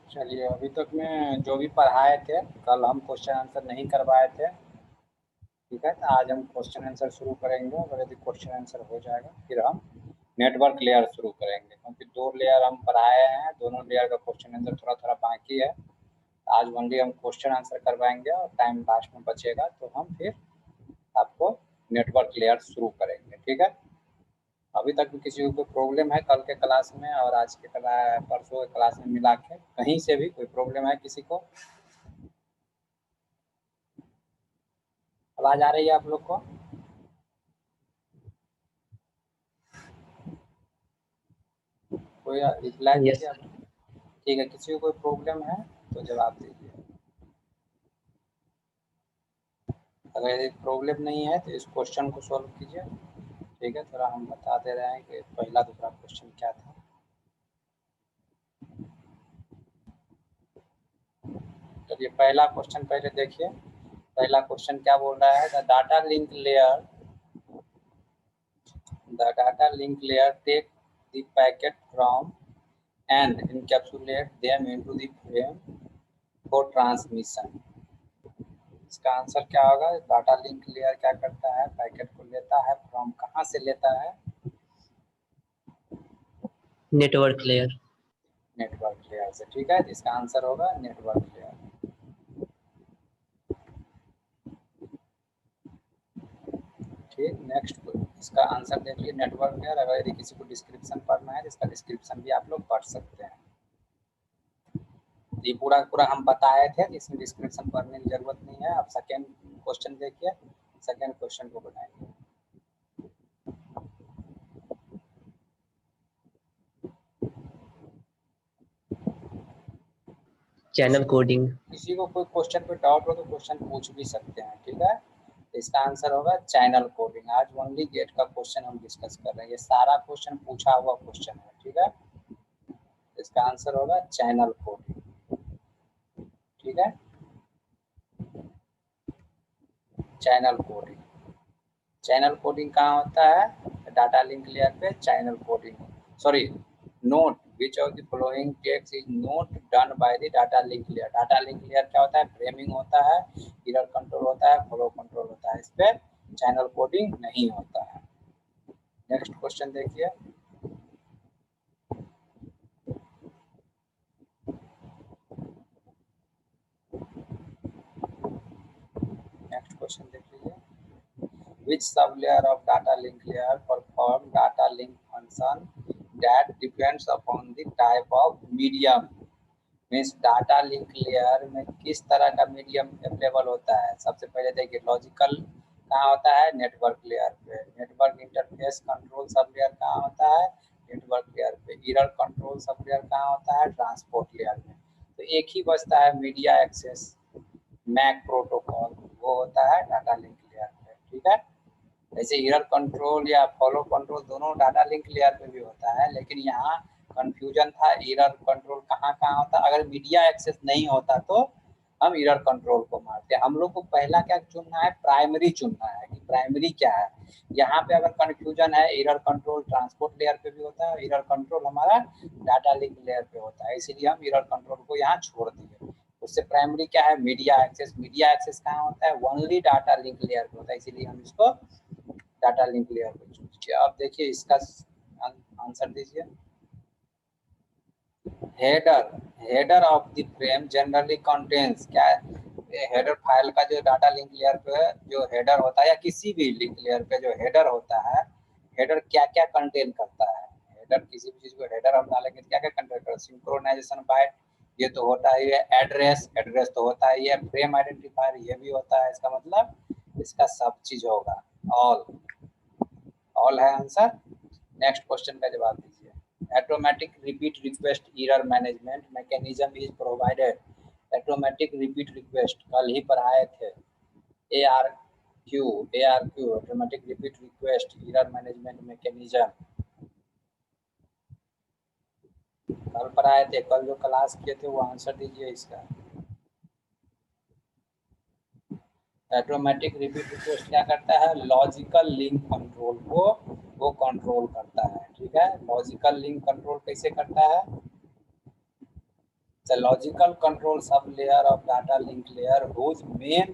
चलिए, अभी तक में जो भी पढ़ाए थे, कल हम क्वेश्चन आंसर नहीं करवाए थे। ठीक है, तो आज हम क्वेश्चन आंसर शुरू करेंगे और यदि क्वेश्चन आंसर हो जाएगा फिर हम नेटवर्क लेयर शुरू करेंगे, क्योंकि 2 लेयर हम पढ़ाए हैं, दोनों लेयर का क्वेश्चन आंसर थोड़ा-थोड़ा बाकी है। आज ओनली हम क्वेश्चन आंसर करवाएंगे और टाइम लास्ट में बचेगा तो हम फिर आपको नेटवर्क लेयर शुरू करेंगे। ठीक है, अभी तक भी किसी को कोई प्रॉब्लम है कल के क्लास में और आज के परसों के क्लास में मिला के कहीं से भी कोई प्रॉब्लम है किसी को? आवाज आ रही है आप लोग को? कोई रिप्लाई यस दीजिए आप। सर। ठीक है, किसी को कोई प्रॉब्लम है तो जवाब दीजिए। अगर प्रॉब्लम नहीं है तो इस क्वेश्चन को सॉल्व कीजिए। ठीक है, थोड़ा हम बता दे रहे हैं कि पहला दूसरा क्वेश्चन क्या था। चलिए, पहला क्वेश्चन पहले देखिए। पहला क्वेश्चन क्या बोल रहा है? The data link layer take the packet from and encapsulate them into the frame for transmission। इसका आंसर क्या होगा? डाटा लिंक लेयर क्या करता है? पैकेट को लेता है, फ्रॉम कहाँ से लेता है? Network layer. नेटवर्क लेयर से। ठीक है, इसका आंसर होगा नेटवर्क लेयर। ठीक, नेक्स्ट इसका आंसर देखिए नेटवर्क लेयर। अगर यदि किसी को डिस्क्रिप्शन पढ़ना है तो इसका डिस्क्रिप्शन भी आप लोग पढ़ सकते हैं। ये पूरा पूरा हम बताए थे, इसमें डिस्क्रिप्शन पढ़ने की जरूरत नहीं है। आप सेकेंड क्वेश्चन देखिए, सेकेंड क्वेश्चन को बनाएंगे। Channel coding. किसी को कोई क्वेश्चन पे डाउट हो तो क्वेश्चन पूछ भी सकते हैं। ठीक है, इसका आंसर होगा चैनल कोडिंग। आज ओनली गेट का क्वेश्चन हम डिस्कस कर रहे हैं, ये सारा क्वेश्चन पूछा हुआ क्वेश्चन है। ठीक है, इसका आंसर होगा चैनल कोडिंग। ठीक है, चैनल कोडिंग। चैनल कोडिंग कहाँ होता है? डाटा लिंक लेयर पे channel coding. Sorry, note which of the following text is not done by the data link layer. Data link layer क्या होता है? फ्रेमिंग होता है, एरर कंट्रोल होता है, फ्लो कंट्रोल होता है। इस पे चैनल कोडिंग नहीं होता है। नेक्स्ट क्वेश्चन देखिए। नेक्स्ट क्वेश्चन देख लीजिए। Which sublayer of data link layer perform data link function that depends upon the type of medium? Means data link layer में किस तरह का मीडियम अवेलेबल होता है? सबसे पहले देखिए, लॉजिकल कहाँ होता है? नेटवर्क लेयर पे। Network interface control sub layer कहाँ होता है? नेटवर्क लेयर पे। एरर कंट्रोल सब लेयर कहाँ होता है? ट्रांसपोर्ट लेयर में। तो एक ही बचता है, मीडिया एक्सेस मैक प्रोटोकॉल, वो होता है डाटा लिंक लेयर पे। ठीक है, जैसे एरर कंट्रोल या फॉलो कंट्रोल दोनों डाटा लिंक लेयर पे भी होता है, लेकिन यहाँ कंफ्यूजन था एरर कंट्रोल कहाँ कहाँ होता। अगर मीडिया एक्सेस नहीं होता तो हम एरर कंट्रोल को मारते हैं। हम लोग को पहला क्या चुनना है? प्राइमरी चुनना है कि प्राइमरी क्या है। यहाँ पे अगर कंफ्यूजन है, एरर कंट्रोल ट्रांसपोर्ट लेयर पे भी होता है, एरर कंट्रोल हमारा डाटा लिंक लेयर पे होता है, इसीलिए हम एरर कंट्रोल को यहाँ छोड़ दिए। उससे प्राइमरी क्या है? Media access. मीडिया एक्सेस कहाँ होता है? ओनली डाटा लिंक लेयर पे होता है, इसीलिए हम इसको डाटा लिंक लेयर को चूज किया। अब देखिए इसका आंसर दीजिए। Header header of the frame generally contains क्या है? हेडर फाइल का जो डाटा लिंक लेयर पे जो हेडर होता है या किसी भी लिंक लेयर पे जो हेडर होता है, हेडर क्या क्या कंटेन करता है? हेडर किसी भी चीज को हेडर हम डालेंगे क्या क्या कंटेन करता है? सिंक्रोनाइजेशन बाइट, ये तो होता है। ये एड्रेस एड्रेस तो होता है। ये फ्रेम आइडेंटिफायर, ये भी होता है। इसका मतलब इसका सब चीज होगा। ऑल है आंसर। नेक्स्ट क्वेश्चन का जवाब दीजिए। Automatic repeat request error management mechanism is provided. Automatic repeat request कल ही पढ़ाए थे। ARQ automatic repeat request error management mechanism कल पढ़ाए थे। कल जो क्लास किए थे वो आंसर दीजिए इसका। ऑटोमेटिक रिपीट रिक्वेस्ट क्या करता है? लॉजिकल लिंक कंट्रोल को वो कंट्रोल करता है। ठीक है, लॉजिकल लिंक कंट्रोल कैसे करता है? The logical control sub-layer of data link layer whose main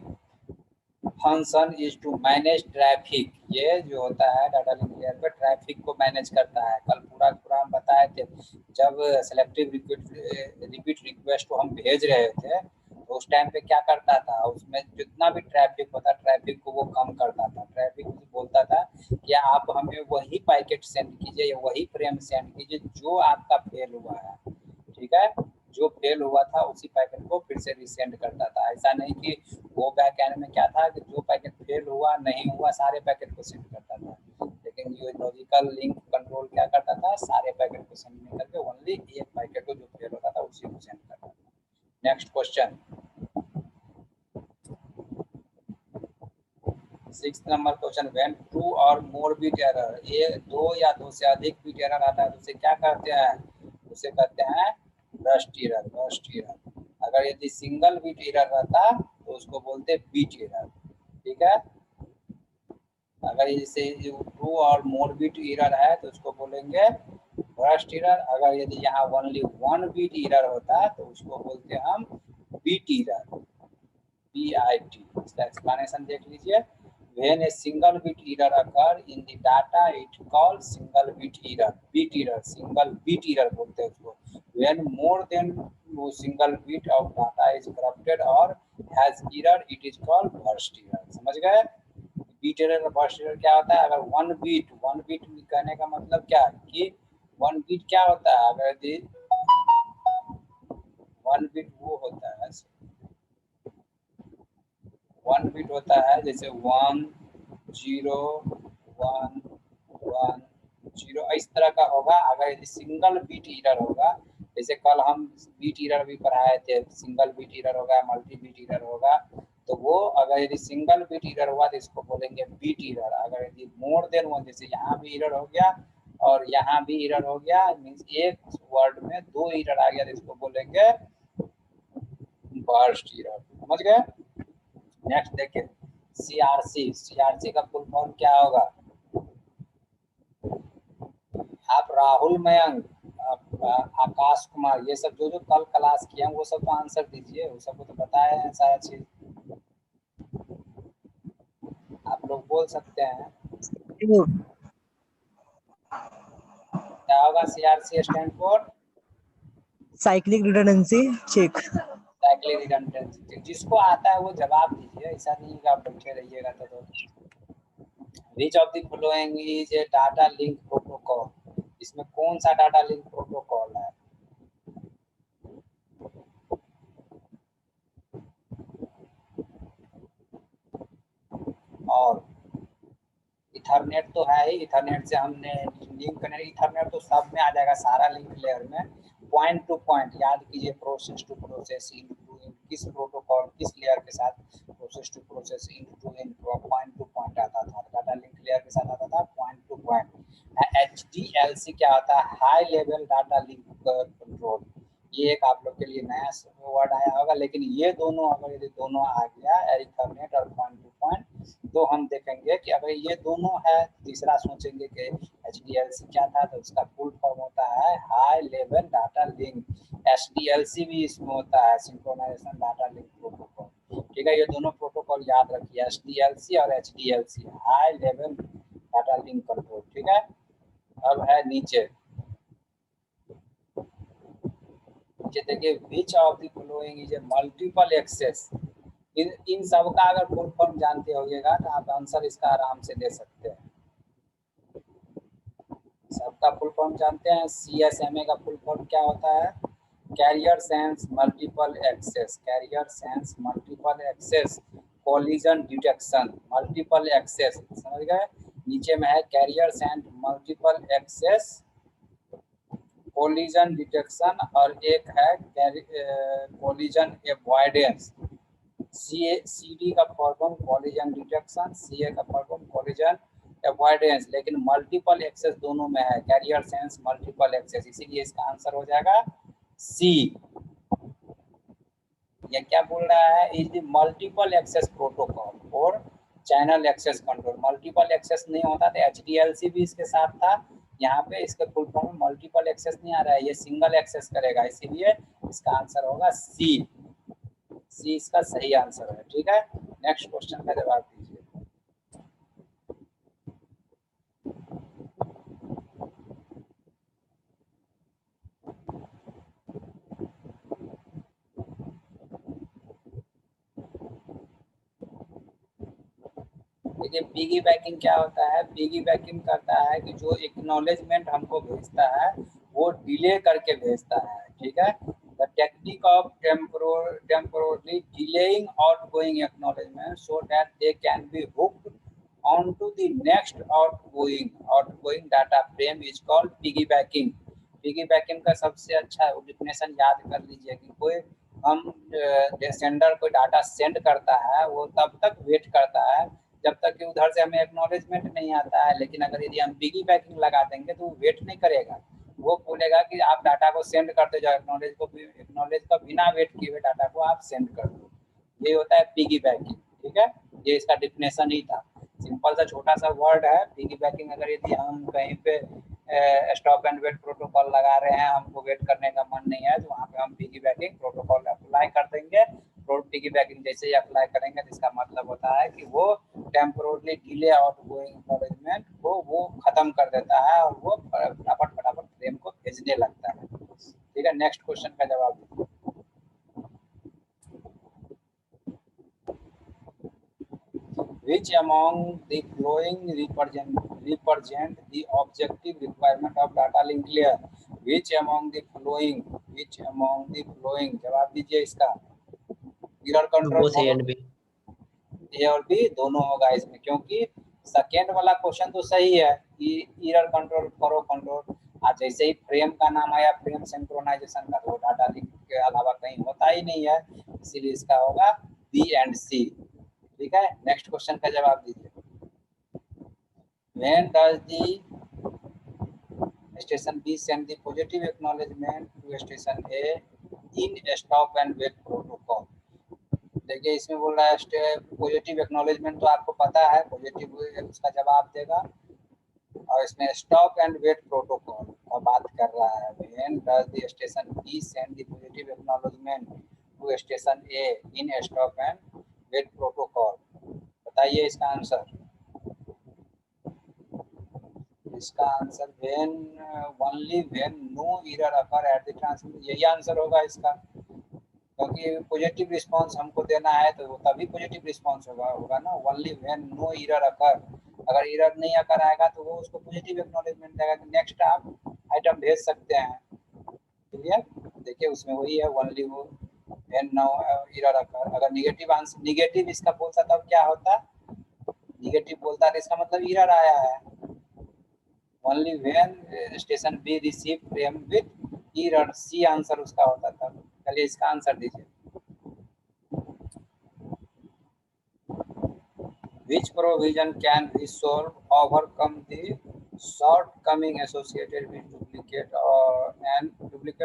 function is to manage traffic। ये जो होता है डाटा लिंक लेयर पे ट्रैफिक को मैनेज करता है। कल पूरा हम बताए थे, जब सेलेक्टिव रिपीट रिक्वेस्ट को हम भेज रहे थे तो उस टाइम पे क्या करता था, उसमें जितना भी ट्रैफिक होता ट्रैफिक को वो कम करता था। ट्रैफिक बोलता था कि आप हमें वही पैकेट सेंड कीजिए या वही फ्रेम सेंड कीजिए जो आपका फेल हुआ है, ठीक है। जो फेल हुआ था उसी पैकेट को फिर से रिसेंड करता था। ऐसा नहीं कि वो बैकएंड में क्या था कि जो पैकेट फेल हुआ नहीं हुआ सारे पैकेट को सेंड करता था, लेकिन ये लॉजिकल लिंक कंट्रोल क्या करता था, सारे पैकेट को सेंड नहीं करके ओनली एक पैकेट को जो फेल होता था उसी को सेंड करता था। Next question 6 number question, when 2 और मोर बिट एरर, ये 2 या 2 से अधिक बिट एरर आता है तो उसे क्या कहते हैं, उसे कहते हैं बर्स्ट एरर। Burst error. अगर यदि सिंगल बिट एरर रहता तो उसको बोलते बिट एरर, ठीक है। अगर जैसे 2 और मोर बिट एरर है तो उसको बोलेंगे बर्स्ट एरर। अगर यदि यहाँ ओनली 1 बिट एरर होता तो उसको बोलते हम बिट एरर, BIT। इसका एक्सप्लेनेशन देख लीजिए। When a single bit error occur in the data, it called single bit error, bit error, single bit error बोलते हैं उसको। When more than वो single bit of data is corrupted or has error, it is called burst error। समझ गए? Bit error और burst error क्या होता है? अगर one bit कहने का मतलब क्या है कि one bit क्या होता है, अगर यदि one bit वो होता है, 1 बिट होता है जैसे 1 0 1 1 0 इस तरह का होगा। अगर यदि सिंगल बिट एरर होगा, जैसे कल हम बिट एरर भी पढ़ाए थे, सिंगल बिट एरर होगा, मल्टी बिट एरर होगा, तो वो अगर यदि सिंगल बिट एरर हुआ तो इसको बोलेंगे बिट एरर। अगर यदि मोर देन 1, जैसे यहाँ भी एरर हो गया और यहाँ भी एरर हो गया, मींस एक वर्ड में 2 एरर आ गया तो इसको बोलेंगे बर्स्ट एरर। समझ गए? नेक्स्ट देखिए सीआरसी का फुल फॉर्म क्या होगा। आप राहुल, मयंक, आकाश कुमार, ये सब जो कल क्लास किए हैं वो सब तो आंसर दीजिए, वो सबको तो बताया है सारा चीज, आप लोग बोल सकते हैं। क्या होगा CRC stand for? Cyclic redundancy check. Cyclic redundancy. जिसको आता है वो जवाब दीजिए, ऐसा नहीं कि आप बैठे रहिएगा। तो which of the following is A data link protocol, इसमें कौन सा डाटा लिंक प्रोटोकॉल है? और इथरनेट तो है ही, इथरनेट से हमने लिंक करने, इथरनेट तो सब में आ जाएगा, सारा लिंक लेयर में। पॉइंट टू पॉइंट याद कीजिए, process to process, end to end, किस प्रोटोकॉल किस लेयर के साथ process to process, end to end, point to point आता था। डाटा लिंक लेयर के साथ आता था पॉइंट टू पॉइंट। HDLC क्या आता है? High level data link control. ये एक आप लोग के लिए नया वर्ड आया होगा, लेकिन ये दोनों अगर यदि दोनों आ गया, इथरनेट और पॉइंट टू पॉइंट, तो हम देखेंगे कि अगर ये दोनों है, तीसरा सोचेंगे कि HDLC क्या था, तो इसका फुल फॉर्म होता है high level data link. SDLC भी इसमें होता है, सिंक्रोनाइजेशन डाटा लिंक प्रोटोकॉल। ठीक है, ये दोनों प्रोटोकॉल याद रखिए, SDLC और HDLC, high level data link control. ठीक है, अब है नीचे देखिए, which of the following is a multiple access. इन सब का अगर फुल फॉर्म जानते होइएगा तो आप आंसर इसका आराम से दे सकते हैं। सबका फुल फॉर्म जानते हैं? CSMA का फुल फॉर्म क्या होता है? Carrier sense multiple access, carrier sense multiple access collision detection, multiple access. समझ गए? नीचे में है carrier sense multiple access collision detection, और एक है कोलिजन एवॉइडेंस। CD का फॉर्म कोलिजन डिटेक्शन, CA का फॉर्म कोलिजन एवॉइडेंस, लेकिन मल्टीपल एक्सेस दोनों में है, कैरियर सेंस मल्टीपल एक्सेस, इसीलिए इसका आंसर हो जाएगा C। ये क्या बोल रहा है? Is the multiple access protocol और channel access control. Multiple access नहीं होता तो HDLC भी इसके साथ था, यहाँ पे इसके फुल फॉर्म में मल्टीपल एक्सेस नहीं आ रहा है, ये सिंगल एक्सेस करेगा, इसीलिए इसका आंसर होगा सी। सी इसका सही आंसर है। ठीक है, नेक्स्ट क्वेश्चन का जवाब दीजिए। देखिए पिगी बैकिंग क्या होता है, पिगी बैकिंग करता है कि जो एक्नॉलेजमेंट हमको भेजता है वो डिले करके भेजता है। ठीक है, the technique of temporarily delaying outgoing acknowledgement so that they can be hooked on to the next outgoing data frame is called piggy backing. Piggy backing का सबसे अच्छा डिफिनेशन याद कर लीजिए कि कोई हम सेंडर कोई डाटा सेंड करता है वो तब तक वेट करता है जब तक कि उधर से हमें एक्नॉलेजमेंट नहीं आता है, लेकिन अगर यदि हम पिगी बैकिंग लगा देंगे तो वो वेट नहीं करेगा, वो बोलेगा कि आप डाटा को सेंड करते जाओ, एक्नॉलेज का बिना वेट किए हुए डाटा को आप सेंड कर दो। ये होता है पिगी बैकिंग। ठीक है, ये इसका डिफिनेशन ही था, सिंपल सा छोटा सा वर्ड है पिगी बैकिंग। अगर यदि हम कहीं पे स्टॉप एंड वेट प्रोटोकॉल लगा रहे हैं, हमको वेट करने का मन नहीं है, तो वहाँ पे हम पिगी बैकिंग प्रोटोकॉल अप्लाई कर देंगे। पिगी बैकिंग जैसे ही अप्लाई करेंगे तो इसका मतलब होता है कि वो टेम्पोरली डिले आउटगोइंग एक्नॉलेजमेंट को वो खत्म कर देता है और वो फटाफट फटाफट फ्रेम को भेजने लगता है। ठीक है, नेक्स्ट क्वेश्चन का जवाब दीजिए। Which among the following represent the objective requirement of data link layer? Which among the following जवाब दीजिए इसका। Error control both A and B. A और बी दोनों होगा इसमें, क्योंकि सेकेंड वाला क्वेश्चन तो सही है कि एरर कंट्रोल करो कंट्रोल, आज जैसे ही फ्रेम का नाम आया फ्रेम सिंक्रोनाइजेशन का, तो डाटा लिंक के अलावा कहीं होता ही नहीं है, इसीलिए इसका होगा बी एंड सी। ठीक है, नेक्स्ट क्वेश्चन का जवाब दीजिए। When does the station B send the positive acknowledgement to station A in stop and wait protocol? देखिए इसमें बोल रहा है पॉजिटिव एक्नॉलेजमेंट, तो आपको पता है पॉजिटिव उसका जवाब देगा, और इसमें स्टॉप एंड वेट प्रोटोकॉल का बात कर रहा है। When does the station B send the positive acknowledgement to station A in stop and wait protocol? बताइए इसका आंसर। इसका answer when only when no error occur at the transmission, यही answer होगा इसका, क्योंकि पॉजिटिव रिस्पांस हमको देना है तो वो तभी पॉजिटिव रिस्पांस होगा ना, only when no error occur. अगर एरर नहीं अकर आएगा तो वो उसको पॉजिटिव एक्नॉलेजमेंट देगा कि नेक्स्ट आप आइटम भेज सकते हैं। क्लियर, देखिए उसमें वही है ओनली वो व्हेन नो एरर अकर। अगर निगेटिव आंसर निगेटिव इसका बोलता तब क्या होता, निगेटिव बोलता तो इसका मतलब एरर आया है। Only when station B receive frame with error, C answer उसका होता था। चलिए इसका आंसर दीजिए। Which provision can resolve overcome the shortcoming associated with duplicate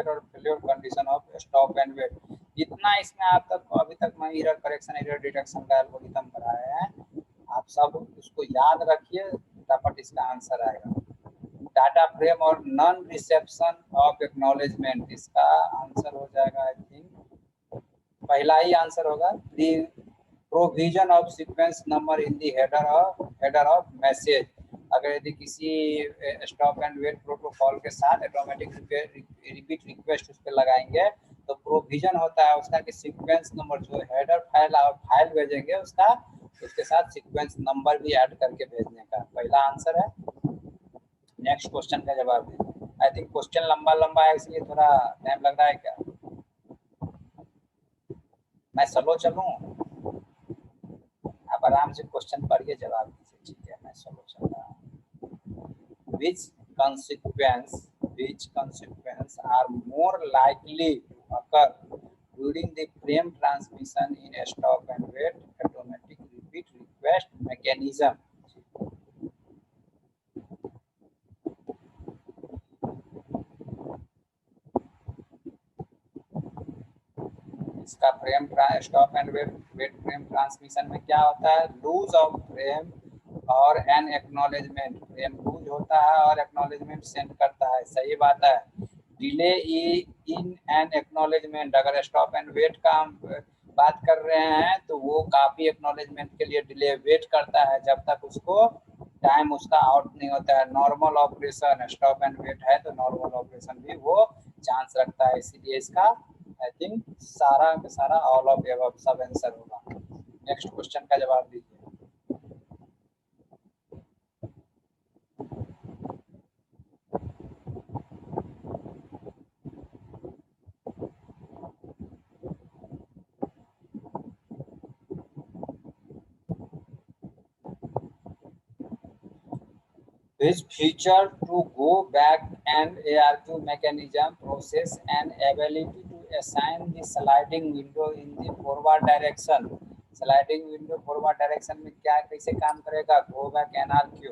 or failure condition of stop and wait? जितना इसमें आप तक अभी तक मैं एरर करेक्शन एरर डिटेक्शन का एल्गोरिथम पढ़ाए हैं, आप सब उसको याद रखिए, फटाफट इसका आंसर आएगा। डाटा फ्रेम और नॉन रिसेप्शन ऑफ एक्नॉलेजमेंट, इसका आंसर हो जाएगा आई थिंक पहला ही आंसर होगा, provision of sequence number in the header of message. अगर यदि किसी स्टॉप एंड वेट प्रोटोकॉल के साथ ऑटोमेटिक रिपीट रिक्वेस्ट उस पर लगाएंगे तो प्रोविजन होता है उसका कि सीक्वेंस नंबर जो हेडर फाइल भेजेंगे उसका उसके साथ सीक्वेंस नंबर भी ऐड करके भेजने का, पहला आंसर है। नेक्स्ट क्वेश्चन का जवाब दीजिए। आई थिंक क्वेश्चन लंबा है इसलिए थोड़ा टाइम लग रहा है क्या, मैं स्लो चलूं? आप आराम से क्वेश्चन पढ़िए जवाब दीजिए। ठीक है, मैं स्लो चल रहा हूं। which consequence are more likely to occur during the frame transmission in a stop and wait automatic repeat request mechanism? इसका frame stop and wait frame transmission में क्या होता है, लूज ऑफ फ्रेम और एन एक्नॉलेजमेंट, फ्रेम लूज होता है और acknowledgement send करता है, सही बात है। डिले इन एन एक्नॉलेजमेंट, अगर स्टॉप एंड वेट का हम बात कर रहे हैं तो वो काफी एक्नॉलेजमेंट के लिए डिले वेट करता है जब तक उसको टाइम उसका आउट नहीं होता है। Normal operation stop and wait है तो नॉर्मल ऑपरेशन भी वो चांस रखता है, इसीलिए इसका आई थिंक सारा का सारा ऑल ऑफ एबव सब आंसर होगा। नेक्स्ट क्वेश्चन का जवाब दीजिए। Which feature to go back and ARQ mechanism process and ability to assign the sliding window in the forward direction? Sliding window forward direction में क्या कैसे काम करेगा go back and ARQ?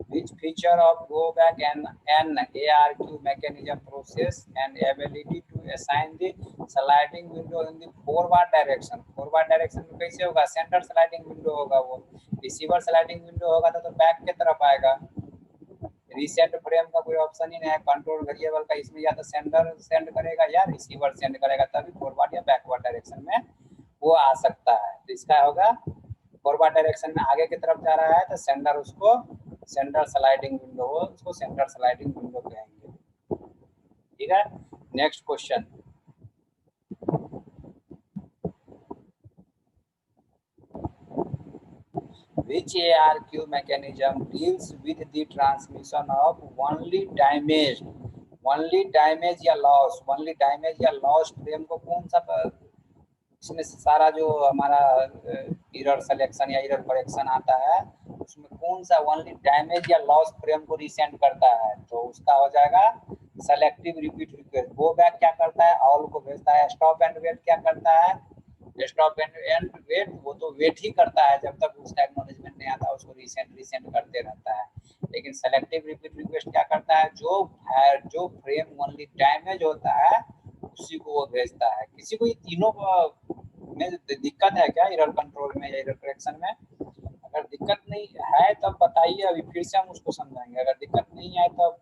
Which feature of go back and ARQ mechanism process and ability to assign the sliding window in the forward direction? Forward direction में कैसे होगा? Centre sliding window होगा, वो रिसीवर स्लाइडिंग विंडो होगा तो back की तरफ आएगा। रीसेट फ्रेम का कोई ऑप्शन ही नहीं है, कंट्रोल वेरिएबल का, इसमें या तो सेंडर सेंड करेगा या रिसीवर सेंड करेगा, तभी फॉरवर्ड या बैकवर्ड डायरेक्शन में वो आ सकता है। तो इसका होगा फॉरवर्ड डायरेक्शन में आगे की तरफ जा रहा है तो सेंडर उसको सेंटर स्लाइडिंग विंडो हो, उसको सेंटर स्लाइडिंग विंडो कहेंगे। ठीक है, next question. Which ARQ mechanism deals with the transmission of only damaged या lost फ्रेम को कौन सा इसमें सारा जो हमारा एरर सिलेक्शन या एरर करेक्शन आता है उसमें कौन सा ओनली डैमेज या लॉस फ्रेम को रिसेंड करता है? तो उसका हो जाएगा selective repeat request. Go back क्या करता है? ऑल को भेजता है। स्टॉप एंड वेट क्या करता है? स्टॉप एंड वेट वो तो वेट ही करता है, जब तक उसका एक्नॉलेजमेंट नहीं आता उसको रिसेंड करते रहता है। लेकिन सेलेक्टिव रिपीट रिक्वेस्ट क्या करता है? जो फ्रेम ओनली डैमेज होता है उसी को वो भेजता है। किसी को ये तीनों में दिक्कत है क्या एरर कंट्रोल में या एरर करेक्शन में? अगर दिक्कत नहीं है तब बताइए, अभी फिर से हम उसको समझाएंगे। अगर दिक्कत नहीं है तब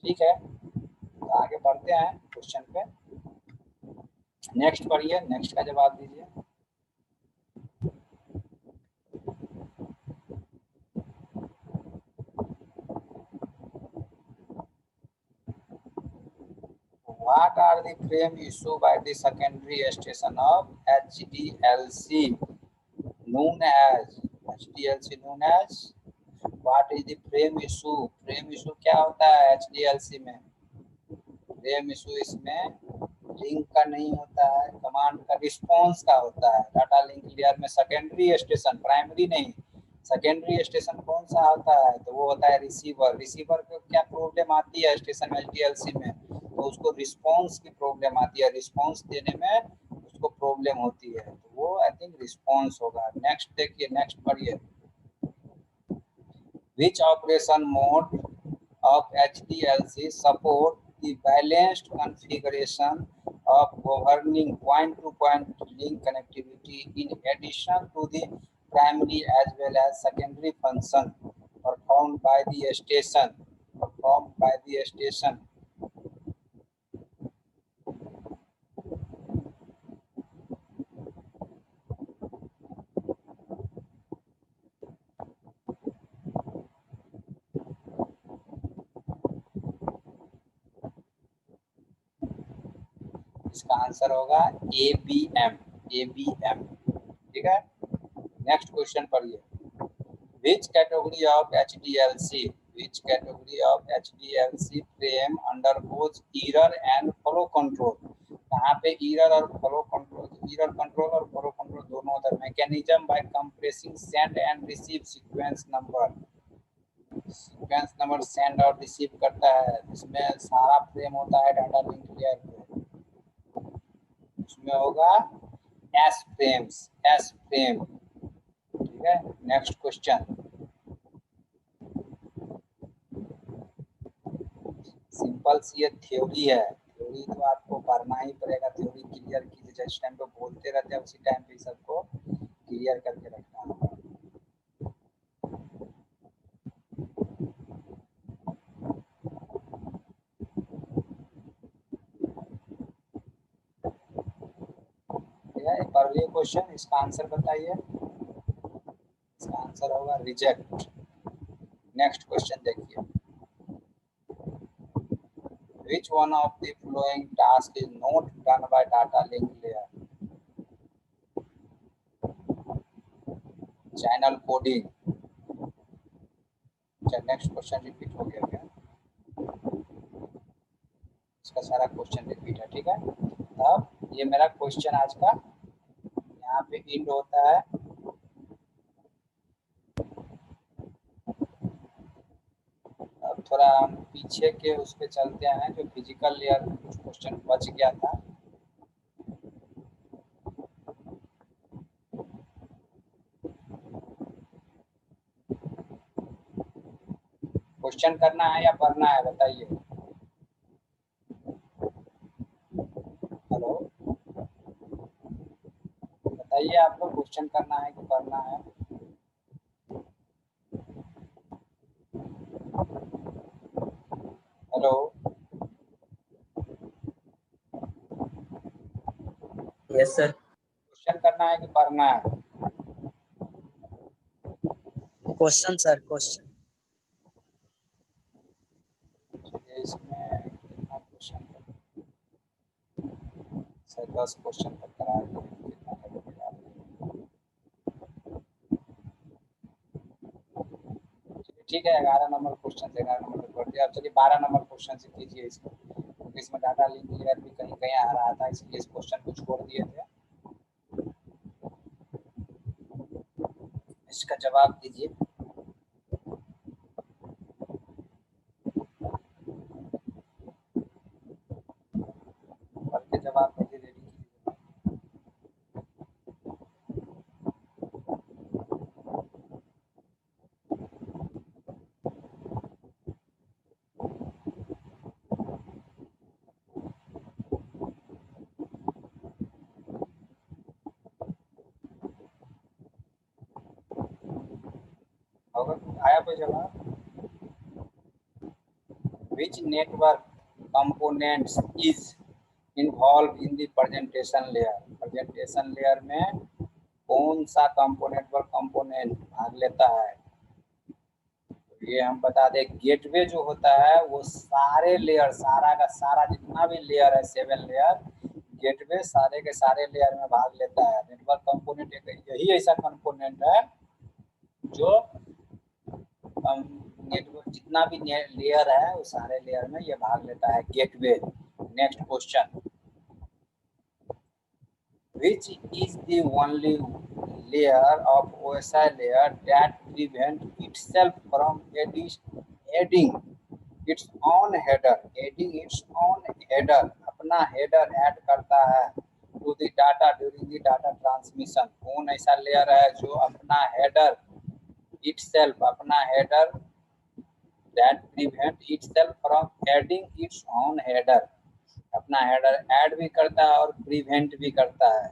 ठीक है, तो आगे बढ़ते हैं क्वेश्चन पे। नेक्स्ट पढ़िए, नेक्स्ट का जवाब दीजिए। What are the frame issued by the secondary station of HDLC known as what is the frame issue? Frame issue क्या होता है HDLC में? फ्रेम इशू इसमें लिंक का नहीं होता है, कमांड का रिस्पांस का होता है। डाटा लिंक लेयर में सेकेंडरी स्टेशन, प्राइमरी नहीं, सेकेंडरी स्टेशन कौन सा होता है? तो वो होता है रिसीवर। रिसीवर को क्या प्रॉब्लम आती है स्टेशन HDLC में? तो उसको रिस्पांस की प्रॉब्लम आती है, रिस्पांस देने में उसको प्रॉब्लम होती है, तो वो आई थिंक रिस्पांस होगा। नेक्स्ट देखिए, नेक्स्ट पढ़िए। Which operation mode of HDLC support the balanced configuration of governing point-to-point link connectivity in addition to the primary as well as secondary function performed by the station? इसका answer होगा ABM। ठीक है, next question पढ़िए। Which category of HDLC frame undergoes error and flow control? कहाँ पे error और flow control दोनों होता है। Mechanism by compressing send and receive sequence number send और रिसीव करता है। इसमें सारा फ्रेम होता है डाटा लिंक लेयर पे, उसमें होगा एस फ्रेम। ठीक है, नेक्स्ट क्वेश्चन। सिंपल सी ये थ्योरी है, थ्योरी तो आपको पढ़ना ही पड़ेगा। थ्योरी क्लियर कीजिए, जिस टाइम पे बोलते रहते हैं उसी टाइम पे सबको क्लियर करके रखना होगा। पढ़ लिए क्वेश्चन, इसका आंसर बताइए। इसका आंसर होगा रिजेक्ट। नेक्स्ट क्वेश्चन देखिए, which one of the following task is not done by data link layer? Channel coding. Next question repeat हो गया क्या? इसका सारा क्वेश्चन रिपीट है, ठीक है। अब ये मेरा क्वेश्चन आज का यहाँ पे एंड होता है। अब थोड़ा हम पीछे के उस पे चलते हैं, जो फिजिकल लेयर में कुछ क्वेश्चन बच गया था। क्वेश्चन करना है या पढ़ना है बताइए। हेलो, बताइए आप लोग, क्वेश्चन करना है कि पढ़ना है? Hello, Yes, sir. क्वेश्चन करना है कि पढ़ना है? Question sir, question. चलिए, इसमें कितना क्वेश्चन सर? 10 क्वेश्चन तक करा दिए, कितना लगेगा? ठीक है, 11 नंबर क्वेश्चन से 11 नंबर तक पढ़ दिया। अब चलिए 12 नंबर क्वेश्चन से कीजिए इसको, क्योंकि इसमें डाटा लिंक लेयर भी कहीं कहीं आ रहा था, इसलिए इस क्वेश्चन को छोड़ दिए थे। इसका जवाब दीजिए। पढ़ के जवाब दीजिए, रेडी कीजिए। होगा, आया कोई जवाब? Which network components is involved in the presentation layer? presentation layer में कौन सा कंपोनेंट भाग लेता है? ये हम बता दें, गेटवे जो होता है वो सारे लेयर, सारा का सारा जितना भी लेयर है, 7 लेयर, गेटवे सारे के सारे लेयर में भाग लेता है। नेटवर्क कंपोनेंट एक यही ऐसा कंपोनेंट है जो नेटवर्क जितना भी लेयर है वो सारे लेयर में ये भाग लेता है, gateway. Next question, which is the only layer of OSI layer that prevent itself from adding its own header, अपना हेडर ऐड करता है to the data during the data transmission? कौन ऐसा लेयर है जो अपना हेडर itself, अपना header that prevent itself from adding its own header, अपना हेडर ऐड भी करता है और प्रिवेंट भी करता है?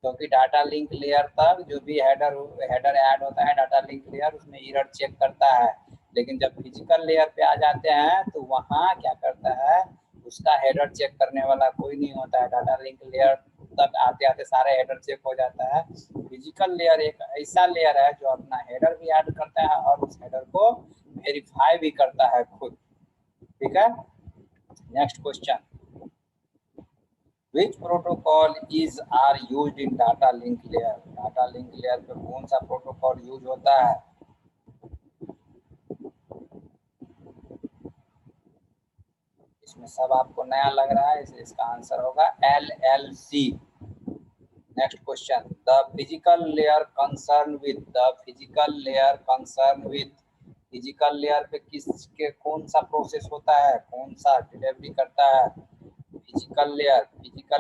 क्योंकि डाटा लिंक लेयर तक जो भी हेडर ऐड होता है, डाटा लिंक लेयर उसमें एरर चेक करता है, लेकिन जब फिजिकल लेयर पे आ जाते हैं तो वहाँ क्या करता है, उसका हेडर चेक करने वाला कोई नहीं होता है। डाटा लिंक लेयर तक आते आते सारे हेडर चेक हो जाता है। फिजिकल लेयर एक ऐसा लेयर है जो अपना हेडर भी ऐड करता है और उस हेडर को वेरीफाई भी करता है खुद, ठीक है। Next question, which protocol are used in data link layer? Data link layer पे कौन सा प्रोटोकॉल यूज होता है? इसमें सब आपको नया लग रहा है, इसलिए इसका आंसर होगा LLC। Next question, the physical layer concern with physical layer पे किसके कौन सा प्रोसेस होता है, कौन सा डिलीवरी करता है? फिजिकल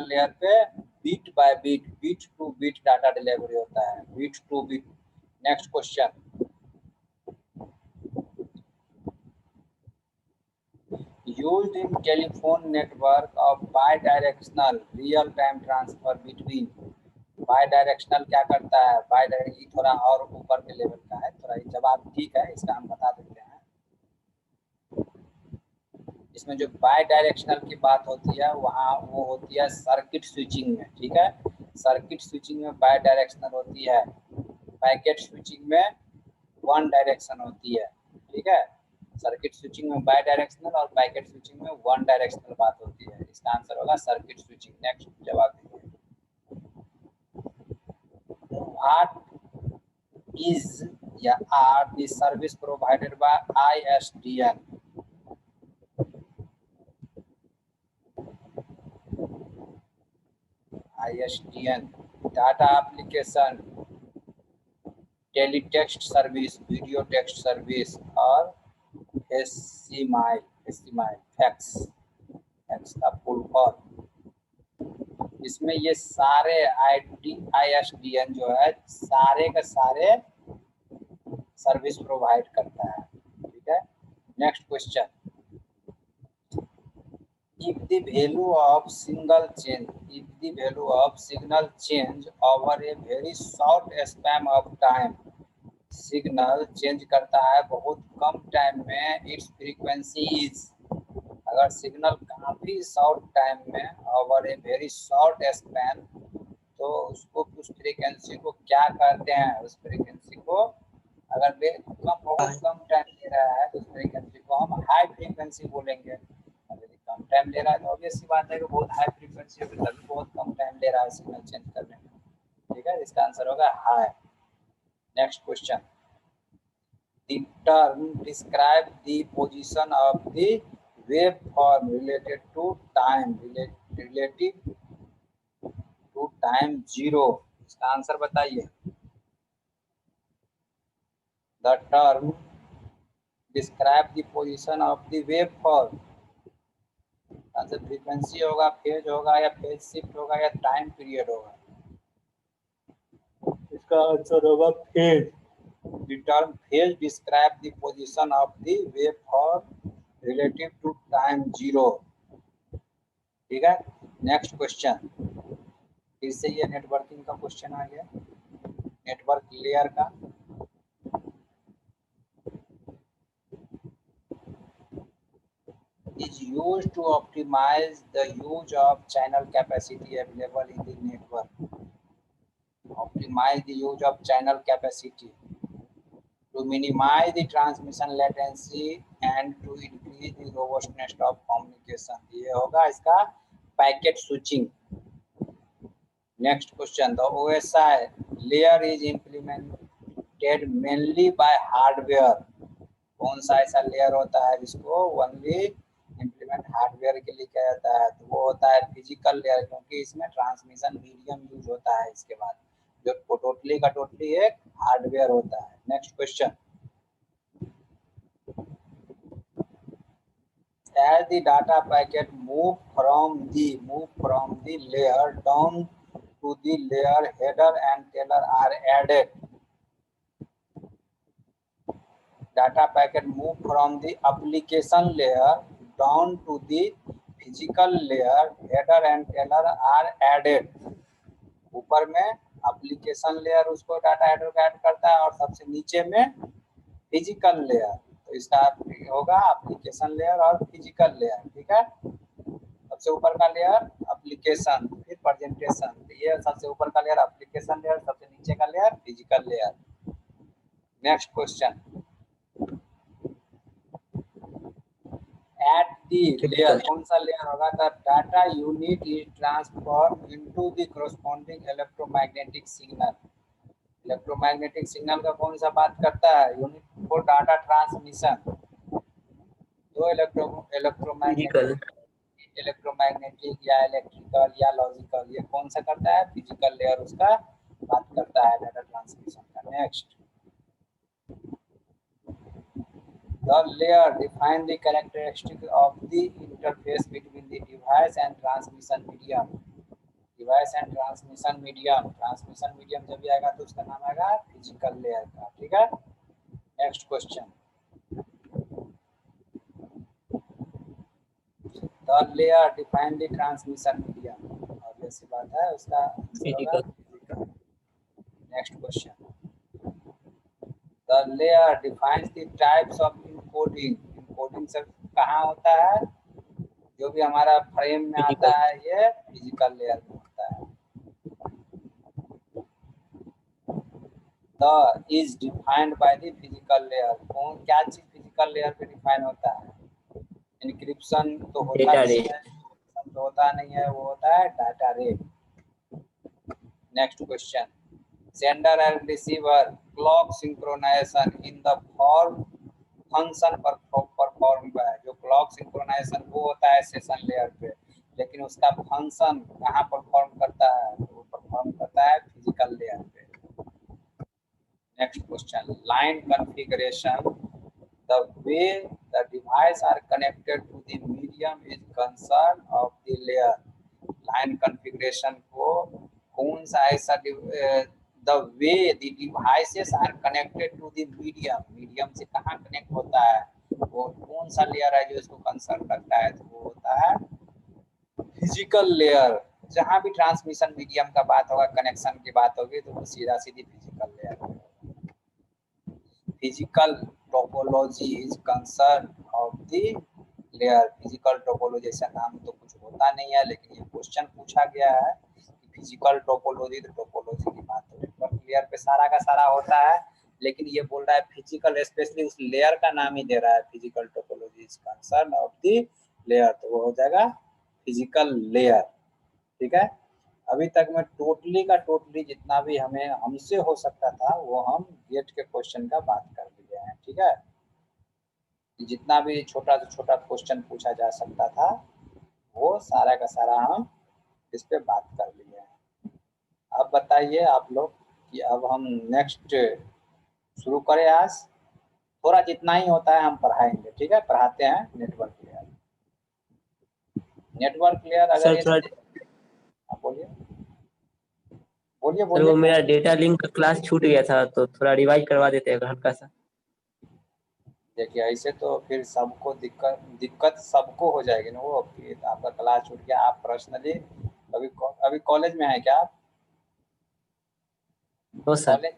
लेयर पे bit by bit, bit to bit data delivery होता है, bit to bit. Next question, used in telephone network of bidirectional real time transfer between by directional क्या करता है, बाई डायरेक्शनल थोड़ा और ऊपर के लेवल का है, थोड़ा जवाब ठीक है, इसका हम बता देते हैं। इसमें जो बाई डायरेक्शनल की बात होती है वहाँ वो होती है सर्किट स्विचिंग में, ठीक है। सर्किट स्विचिंग में बाई डायरेक्शनल होती है, पैकेट स्विचिंग में वन डायरेक्शन होती है, ठीक है। सर्किट स्विचिंग में बाई डायरेक्शनल और पैकेट स्विचिंग में वन डायरेक्शनल बात होती है। इसका आंसर होगा सर्किट स्विचिंग। नेक्स्ट जवाब दीजिए। What is or are the service provided by ISDN? ISDN data application, teletext service, video text service और एसएमआई, फैक्स का फुल फॉर्म। इसमें ये सारे ISDN जो है सारे का सारे सर्विस प्रोवाइड करता है, ठीक है। Next question, if the value of signal change over a very short span of time, signal change करता है बहुत कम टाइम में, इट्स फ्रीक्वेंसी इज, अगर सिग्नल काफी शॉर्ट टाइम में over a very short span, तो उसको उस फ्रीक्वेंसी को क्या कहते हैं? उस फ्रीक्वेंसी को अगर बहुत कम टाइम ले रहा है तो उस फ्रीक्वेंसी को हम हाई फ्रीक्वेंसी बोलेंगे। यदि कम टाइम ले रहा है तो ऑब्वियस सी बात है कि बहुत हाई फ्रीक्वेंसी है, तभी बहुत कम टाइम ले रहा है सिग्नल चेंज करने में, ठीक है। इसका आंसर होगा high. Next question, the term describe the position of the waveform related to time zero। इसका आंसर बताइए। The term describe the position of the waveform, answer frequency होगा, फेज होगा या फेज शिफ्ट होगा या टाइम पीरियड होगा? इसका answer होगा phase. The term phase describe the position of the waveform relative to time zero, ठीक है। नेक्स्ट क्वेश्चन, फिर से ये नेटवर्किंग का क्वेश्चन आ गया, नेटवर्क लेयर का। is used to optimize the use of channel capacity available in the network, optimize the use of channel capacity to minimize the transmission latency and to increase the robustness of communication, ये होगा इसका packet switching. Next question, the OSI layer is implemented mainly by hardware, कौन सा ऐसा layer होता है जिसको only implement hardware के लिए किया जाता है? तो वो होता है फिजिकल लेयर, क्योंकि इसमें ट्रांसमिशन मीडियम यूज होता है इसके बाद, जो टोटली का टोटली एक हार्डवेयर होता है। Next question, as the data packet move from the layer down to the layer, header and tailor are added. Data packet move from the application layer down to the physical layer, header and tailor are added। ऊपर में application layer उसको data header को add करता है और सबसे नीचे में फिजिकल लेयर, तो इसका होगा एप्लीकेशन लेयर और फिजिकल लेयर, ठीक है। सबसे ऊपर का लेयर एप्लीकेशन, फिर प्रेजेंटेशन, ये सबसे ऊपर का लेयर एप्लीकेशन लेयर, सबसे नीचे का layer physical layer. Next question, at the layer, कौन सा लेयर होगा? The data unit is transformed into the corresponding electromagnetic signal। Electromagnetic signal का कौन सा बात करता है? Unit for data transmission. तो इलेक्ट्रोमैग्नेटिक या इलेक्ट्रिकल या लॉजिकल, ये कौन सा करता है? फिजिकल लेयर उसका बात करता है डाटा ट्रांसमिशन का। Next, the layer define the characteristic of the interface between the device and transmission medium। Device and transmission medium, transmission medium जब भी आएगा तो उसका नाम आएगा फिजिकल लेयर का, ठीक है। Next question, the layer define the transmission medium, और जैसी बात है उसका physical. layer defines the types of encoding. encoding सब कहाँ होता है? जो भी हमारा फ्रेम में आता है ये फिजिकल लेयर में होता है। The is defined by the physical layer. कौन क्या चीज फिजिकल लेयर पे डिफाइन होता है? इंक्रिप्शन तो होता Data नहीं rate. है, इंक्रिप्शन तो होता नहीं है, वो होता है data rate. Next question, sender and receiver clock synchronisation in the form function पर परफॉर्म हुआ है। जो क्लॉक सिंक्रोनाइजेशन वो होता है सेशन लेयर पे, लेकिन उसका फंक्शन कहाँ परफॉर्म करता है? वो परफॉर्म करता है फिजिकल लेयर पे। Next question, line configuration, the way the device are connected to the medium is concern of the layer. Line configuration को कौन सा ऐसा the way the devices are connected to the medium से कहाँ connect होता है, और कौन सा लेयर है जो इसको कंसर्न रखता है? तो वो होता है फिजिकल लेयर। जहाँ भी ट्रांसमिशन मीडियम का बात होगा, कनेक्शन की बात होगी, तो वो सीधा सीधी फिजिकल लेयर है। Physical topology is concern of the layer. Physical topology से नाम तो कुछ होता नहीं है, लेकिन ये क्वेश्चन पूछा गया है कि फिजिकल टोपोलॉजी, तो टोपोलॉजी की बात तो नेटवर्क लेयर पे सारा का सारा होता है, लेकिन ये बोल रहा है फिजिकल, स्पेशली उस लेयर का नाम ही दे रहा है, physical topology is concern of the layer, तो वो हो जाएगा फिजिकल लेयर। ठीक है, अभी तक में टोटली का टोटली जितना भी हमें हमसे हो सकता था वो हम गेट के क्वेश्चन का बात कर लिए हैं। ठीक है, जितना भी छोटा से छोटा क्वेश्चन पूछा जा सकता था वो सारा का सारा हम इस पे बात कर लिए हैं। अब बताइए आप लोग कि अब हम नेक्स्ट शुरू करें। आज थोड़ा जितना ही होता है हम पढ़ाएंगे। ठीक है, पढ़ाते हैं नेटवर्क लेयर। नेटवर्क लेयर अगर सर ये थोड़ा बोलिए बोलिए सर वो मेरा डेटा लिंक का क्लास छूट गया था, तो थोड़ा रिवाइज करवा देते हैं हल्का सा। देखिए ऐसे तो फिर सबको दिक्कत सबको हो जाएगी ना, वो फिर आपका क्लास छूट गया। आप पर्सनली अभी कॉलेज में है क्या आप? No sir.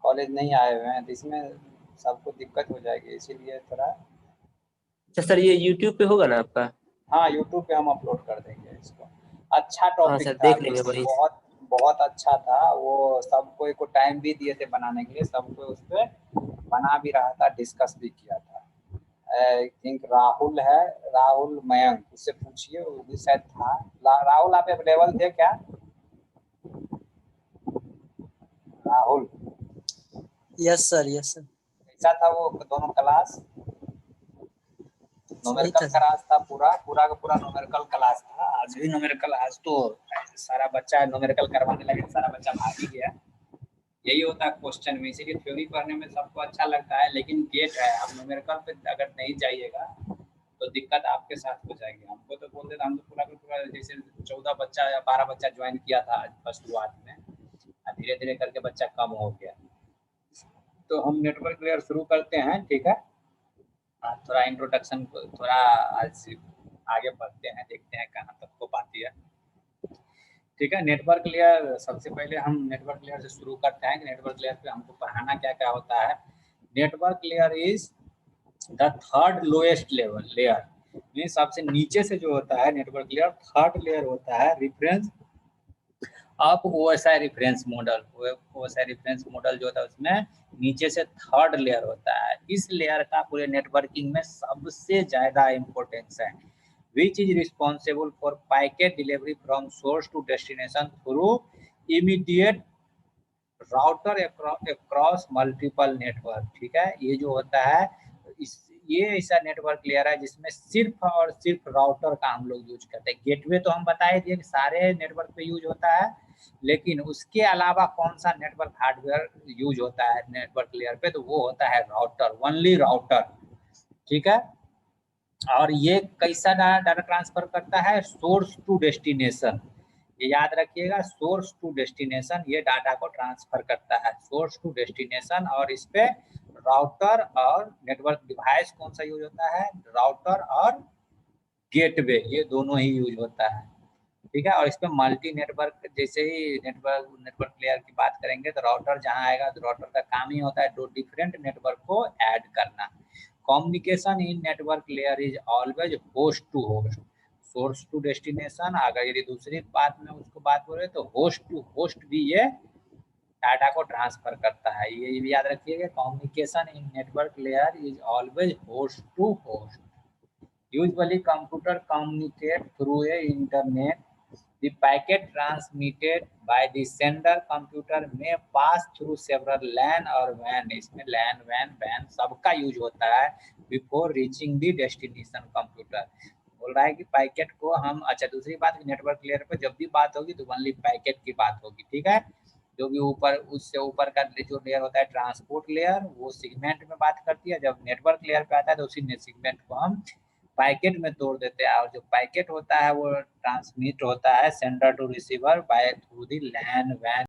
कॉलेज नहीं आए हुए हैं, तो इसमें सबको दिक्कत हो जाएगी, इसीलिए थोड़ा। अच्छा सर, ये यूट्यूब पे होगा ना आपका? हाँ, यूट्यूब पे हम अपलोड कर देंगे इसको। अच्छा हाँ टॉपिक सर, था, देख लेंगे वही। बहुत बहुत अच्छा था वो। सबको को टाइम भी दिए थे बनाने के लिए, सबको उस पर बना भी रहा था, डिस्कस भी किया था। आई थिंक राहुल है, राहुल मयंक, उससे पूछिए, वो भी शायद था। राहुल आप अवेलेबल थे क्या? Rahul, yes sir, yes sir. कैसा था वो दोनों क्लास? सही न्यूमेरिकल था सर। क्लास था, पूरा पूरा का पूरा न्यूमेरिकल क्लास था। आज भी न्यूमेरिकल, आज तो सारा बच्चा न्यूमेरिकल करवाने लगे, सारा बच्चा भाग ही गया। यही होता है क्वेश्चन में, इसीलिए थ्योरी पढ़ने में सबको अच्छा लगता है, लेकिन गेट है, आप न्यूमेरिकल पे अगर नहीं जाइएगा तो दिक्कत आपके साथ हो जाएगी। हमको तो बोल देता, हम तो पूरा का पूरा जैसे 14 बच्चा या 12 बच्चा ज्वाइन किया था फर्स्ट शुरुआत में, धीरे धीरे करके बच्चा कम हो गया। तो हम नेटवर्क लेयर शुरू करते हैं। ठीक है, थोड़ा इंट्रोडक्शन थोड़ा आज आगे बढ़ते हैं, देखते हैं कहाँ तक हो पाती है। ठीक है, नेटवर्क लेयर, सबसे पहले हम नेटवर्क लेयर से शुरू करते हैं कि नेटवर्क लेयर पे हमको पढ़ाना क्या क्या होता है। Network layer is the third lowest level layer, mean सबसे नीचे से जो होता है नेटवर्क लेयर, थर्ड लेयर होता है reference of OSI reference model. OSI reference model जो होता है उसमें नीचे से थर्ड लेयर होता है। इस लेयर का पूरे नेटवर्किंग में सबसे ज्यादा इम्पोर्टेंस है, which is responsible for packet delivery from source to destination through immediate router across multiple network। ठीक है, ये जो होता है ये ऐसा नेटवर्क लेयर है जिसमें सिर्फ और सिर्फ राउटर का हम लोग यूज करते हैं। गेटवे तो हम बता ही दिए कि सारे नेटवर्क पे यूज होता है, लेकिन उसके अलावा कौन सा नेटवर्क हार्डवेयर यूज होता है नेटवर्क लेयर पे, तो वो होता है राउटर, ओनली राउटर। ठीक है, और ये कैसा डाटा ट्रांसफर करता है? Source to destination. ये याद रखिएगा, सोर्स टू डेस्टिनेशन ये डाटा को ट्रांसफर करता है, सोर्स टू डेस्टिनेशन। और इस पे राउटर और नेटवर्क डिवाइस कौन सा यूज होता है? राउटर और गेटवे, ये दोनों ही यूज होता है। ठीक है। और इस पे मल्टी नेटवर्क, जैसे ही नेटवर्क लेयर की बात करेंगे तो राउटर जहाँ आएगा तो राउटर का काम ही होता है दो डिफरेंट नेटवर्क को ऐड करना। Communication in network layer is always host to host, source to destination. अगर यदि दूसरी बात में उसको बात बोले तो होस्ट टू होस्ट भी ये डाटा को ट्रांसफर करता है। ये भी याद रखिएगा, communication in network layer is always host to host. Usually computer communicate through a internet, the packet transmitted by the sender computer may pass through several LAN और WAN, इसमें LAN WAN WAN सबका use होता है before reaching the destination computer। बोल रहा है कि packet को हम, अच्छा दूसरी बात नेटवर्क लेयर पे जब भी बात होगी तो ओनली पैकेट की बात होगी, ठीक है। जो भी ऊपर उससे ऊपर का जो लेयर होता है ट्रांसपोर्ट लेयर, वो सेगमेंट में बात करती है। जब नेटवर्क लेयर पे आता है तो उसी सेगमेंट को हम पैकेट में तोड़ देते हैं। और जो पैकेट होता है वो ट्रांसमिट होता है sender to receiver by through the LAN van